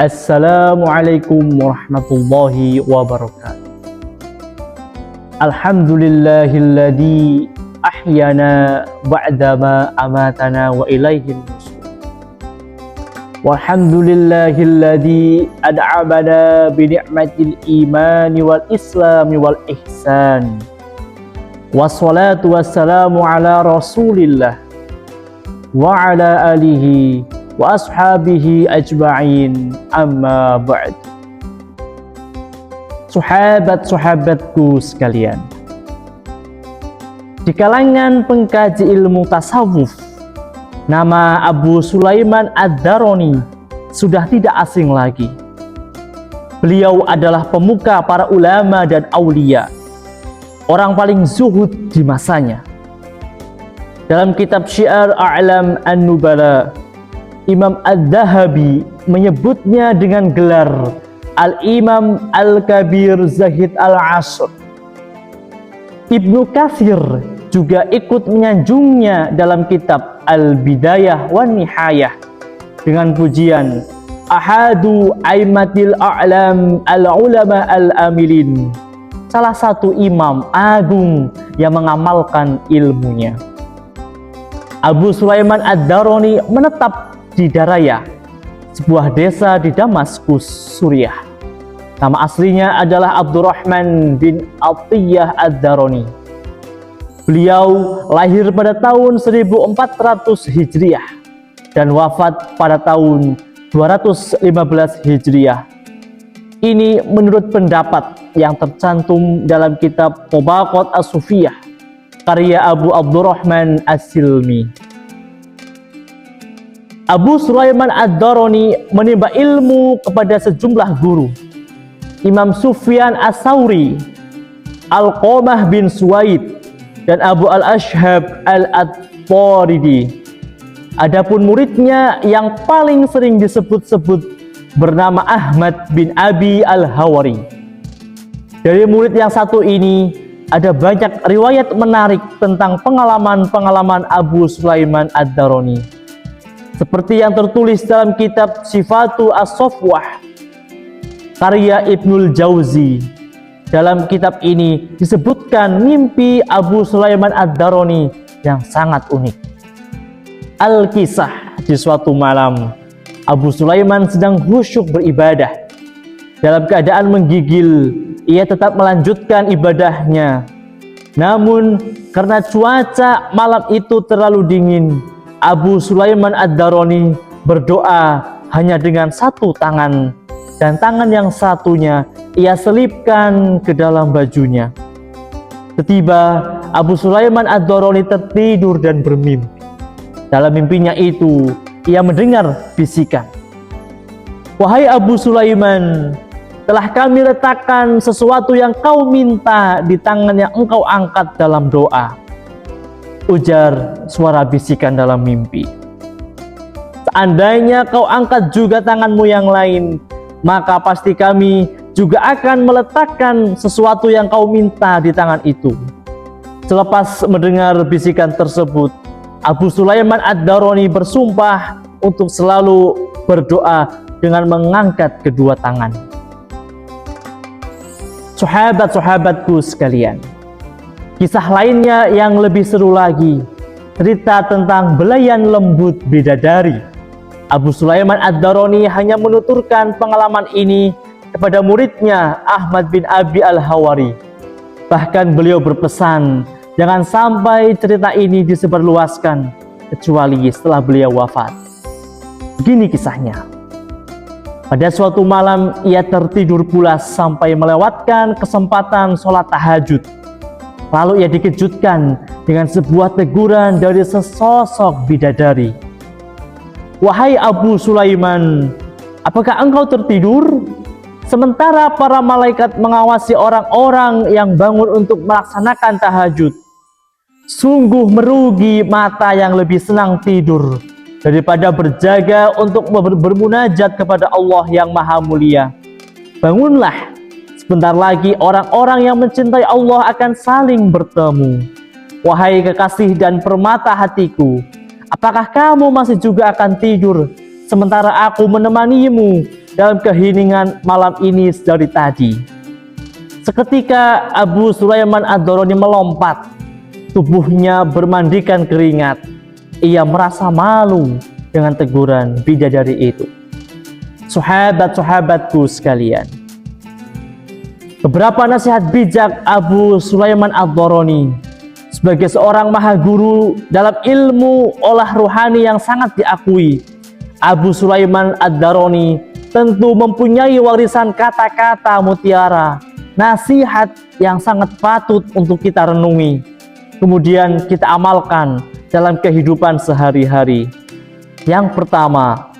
Assalamualaikum warahmatullahi wabarakatuh. Alhamdulillahilladzi ahyana ba'dama amatana wa ilaihil nusur. Walhamdulillahilladzi ad'abana bi ni'matil imani wal islami wal ihsan. Wassalatu wassalamu ala Rasulillah wa ala alihi wa ashabihi ajma'in, amma ba'd. Sahabat-sahabatku sekalian, di kalangan pengkaji ilmu tasawuf, nama Abu Sulaiman Ad-Darani sudah tidak asing lagi. Beliau adalah pemuka para ulama dan aulia, orang paling zuhud di masanya. Dalam kitab Syiar A'lam An-Nubala, Imam Adz-Dzahabi menyebutnya dengan gelar Al-Imam Al-Kabir Zahid Al-Asr. Ibnu Katsir juga ikut menyanjungnya dalam kitab Al-Bidayah wan Nihayah dengan pujian Ahadu Aimatil A'lam Al-Ulama Al-Amilin, salah satu imam agung yang mengamalkan ilmunya. Abu Sulaiman Ad-Darani menetap di Daraya, sebuah desa di Damaskus, Suriah. Nama aslinya adalah Abdurrahman bin Atiyah Ad-Darani. Beliau lahir pada tahun 1400 Hijriah dan wafat pada tahun 215 Hijriah. Ini menurut pendapat yang tercantum dalam kitab Tabaqat As-Sufiyah karya Abu Abdurrahman As-Silmi. Abu Sulaiman Ad-Darani menimba ilmu kepada sejumlah guru: Imam Sufyan As-Sauri, Alqamah bin Suwaid, dan Abu Al-Ashhab Al-At-Taridi. Adapun muridnya yang paling sering disebut-sebut bernama Ahmad bin Abi Al-Hawari. Dari murid yang satu ini ada banyak riwayat menarik tentang pengalaman-pengalaman Abu Sulaiman Ad-Darani, seperti yang tertulis dalam kitab Sifatu As-Safwah karya Ibnul Jauzi. Dalam kitab ini disebutkan mimpi Abu Sulaiman Ad-Darani yang sangat unik. Al-Kisah, di suatu malam Abu Sulaiman sedang khusyuk beribadah. Dalam keadaan menggigil, ia tetap melanjutkan ibadahnya. Namun karena cuaca malam itu terlalu dingin, Abu Sulaiman Ad-Darani berdoa hanya dengan satu tangan, dan tangan yang satunya ia selipkan ke dalam bajunya. Tiba-tiba Abu Sulaiman Ad-Darani tertidur dan bermimpi. Dalam mimpinya itu ia mendengar bisikan, "Wahai Abu Sulaiman, telah kami letakkan sesuatu yang kau minta di tangan yang engkau angkat dalam doa," ujar suara bisikan dalam mimpi. "Seandainya kau angkat juga tanganmu yang lain, maka pasti kami juga akan meletakkan sesuatu yang kau minta di tangan itu." Selepas mendengar bisikan tersebut, Abu Sulaiman Ad-Darani bersumpah untuk selalu berdoa dengan mengangkat kedua tangan. Sahabat-sahabatku sekalian, kisah lainnya yang lebih seru lagi, cerita tentang belayan lembut bidadari. Abu Sulaiman Ad-Darani hanya menuturkan pengalaman ini kepada muridnya Ahmad bin Abi Al-Hawari. Bahkan beliau berpesan, jangan sampai cerita ini disebarluaskan kecuali setelah beliau wafat. Begini kisahnya. Pada suatu malam ia tertidur pulas sampai melewatkan kesempatan sholat tahajud. Lalu ia dikejutkan dengan sebuah teguran dari sesosok bidadari. "Wahai Abu Sulaiman, apakah engkau tertidur? Sementara para malaikat mengawasi orang-orang yang bangun untuk melaksanakan tahajud. Sungguh merugi mata yang lebih senang tidur daripada berjaga untuk bermunajat kepada Allah yang Maha Mulia. Bangunlah, sebentar lagi orang-orang yang mencintai Allah akan saling bertemu. Wahai kekasih dan permata hatiku, apakah kamu masih juga akan tidur sementara aku menemanimu dalam keheningan malam ini dari tadi. Seketika Abu Sulaiman Ad-Darani melompat, tubuhnya bermandikan keringat. Ia merasa malu dengan teguran bidadari itu. Sahabat-sahabatku sekalian, beberapa nasihat bijak Abu Sulaiman Ad-Darani sebagai seorang maha guru dalam ilmu olah ruhani yang sangat diakui. Abu Sulaiman Ad-Darani tentu mempunyai warisan kata-kata mutiara, nasihat yang sangat patut untuk kita renungi, kemudian kita amalkan dalam kehidupan sehari-hari. Yang pertama,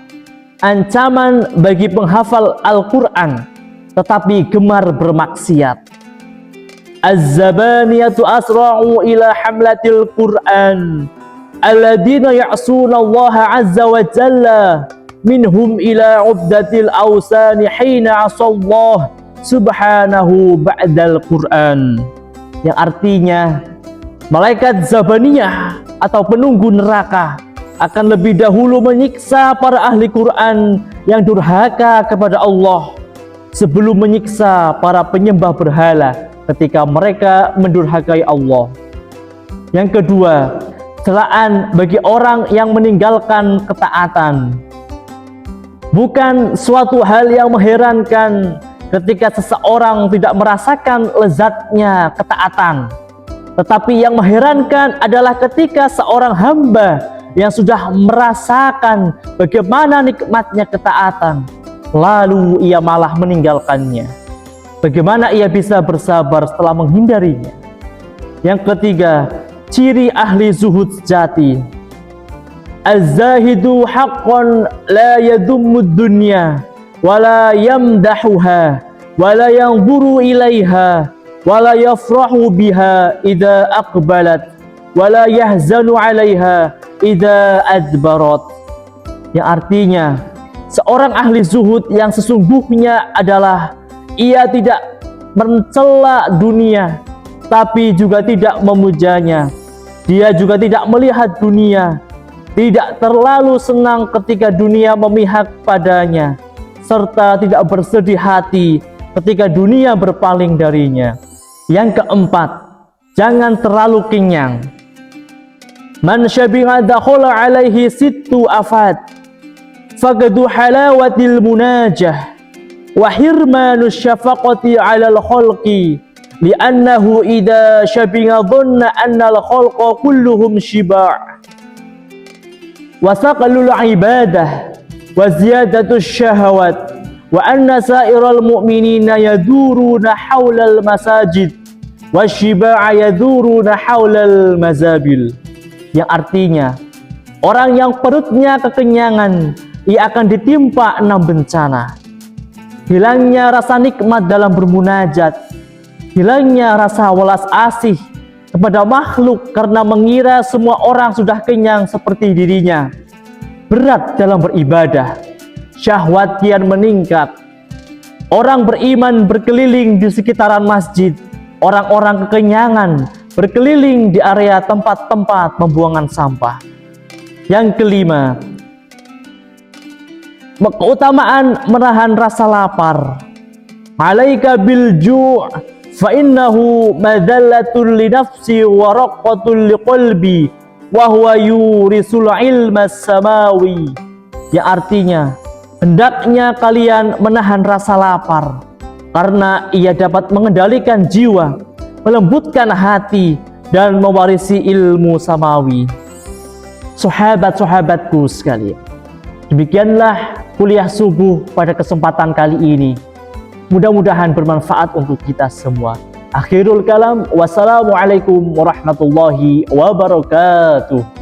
ancaman bagi penghafal Al-Quran tetapi gemar bermaksiat. Az-zabaniyatu asra'u ila hamlatil Qur'an alladina ya'suna Allah azza wa jalla minhum ila ubdatil awsani hina asallah subhanahu ba'dal Qur'an. Yang artinya, malaikat Zabaniyah atau penunggu neraka akan lebih dahulu menyiksa para ahli Quran yang durhaka kepada Allah sebelum menyiksa para penyembah berhala ketika mereka mendurhakai Allah. Yang kedua, celaan bagi orang yang meninggalkan ketaatan. Bukan suatu hal yang mengherankan ketika seseorang tidak merasakan lezatnya ketaatan, tetapi yang mengherankan adalah ketika seorang hamba yang sudah merasakan bagaimana nikmatnya ketaatan, lalu ia malah meninggalkannya. Bagaimana ia bisa bersabar setelah menghindarinya? Yang ketiga, ciri ahli zuhud sejati. Az-zahidu haqqan la yadummu dunya wa la yamdahuha wa la yanzuru ilaiha wa la yafrahu biha idza aqbalat wa la yahzanu 'alaiha idza adbarat. Yang artinya, seorang ahli zuhud yang sesungguhnya adalah ia tidak mencela dunia tapi juga tidak memujanya. Dia juga tidak melihat dunia, tidak terlalu senang ketika dunia memihak padanya, serta tidak bersedih hati ketika dunia berpaling darinya. Yang keempat, jangan terlalu kenyang. Man syabi'a dakhala alaihi sittu afat faqadu halawatil munajah wa hirmanu syafaqati 'alal khalqi li'annahu idza syabi'a dhanna anna al khalqa kulluhum shiba' wa saqalul ibadah wa ziyadatus syahawat wa anna sa'iral mu'minina yaduruna hawlal masajid wa shiba'a yaduruna hawlal mazabil. Yang artinya, orang yang perutnya kekenyangan, ia akan ditimpa 6 bencana. Hilangnya rasa nikmat dalam bermunajat, hilangnya rasa welas asih kepada makhluk karena mengira semua orang sudah kenyang seperti dirinya. Berat dalam beribadah, syahwat kian meningkat. Orang beriman berkeliling di sekitaran masjid, orang-orang kekenyangan berkeliling di area tempat-tempat pembuangan sampah. Yang kelima, keutamaan menahan rasa lapar. Alaika bil ju' fa innahu madallatul li nafsi wa raqatul li qalbi wa huwa yurisul ilma samawi. Yang artinya, hendaknya kalian menahan rasa lapar karena ia dapat mengendalikan jiwa, melembutkan hati, dan mewarisi ilmu samawi. Sahabat-sahabatku sekalian, demikianlah kuliah subuh pada kesempatan kali ini. Mudah-mudahan bermanfaat untuk kita semua. Akhirul kalam, wassalamualaikum warahmatullahi wabarakatuh.